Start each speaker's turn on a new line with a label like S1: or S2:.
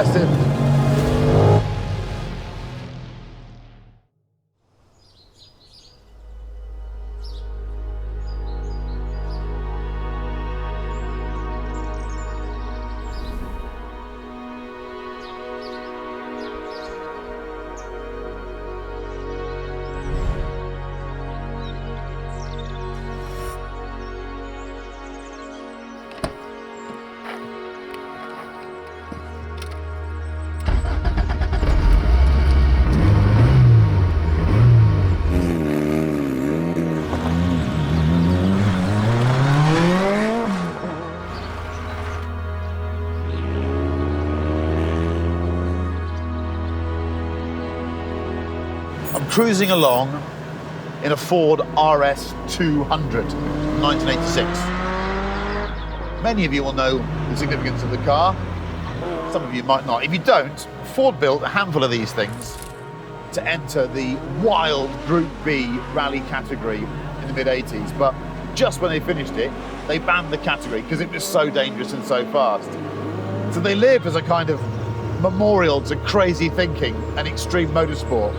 S1: impressive. I'm cruising along in a Ford RS200, 1986. Many of you will know the significance of the car. Some of you might not. If you don't, Ford built a handful of these things to enter the wild Group B rally category in the mid-80s. But just when they finished it, they banned the category because it was so dangerous and so fast. So they lived as a kind of memorial to crazy thinking and extreme motorsport.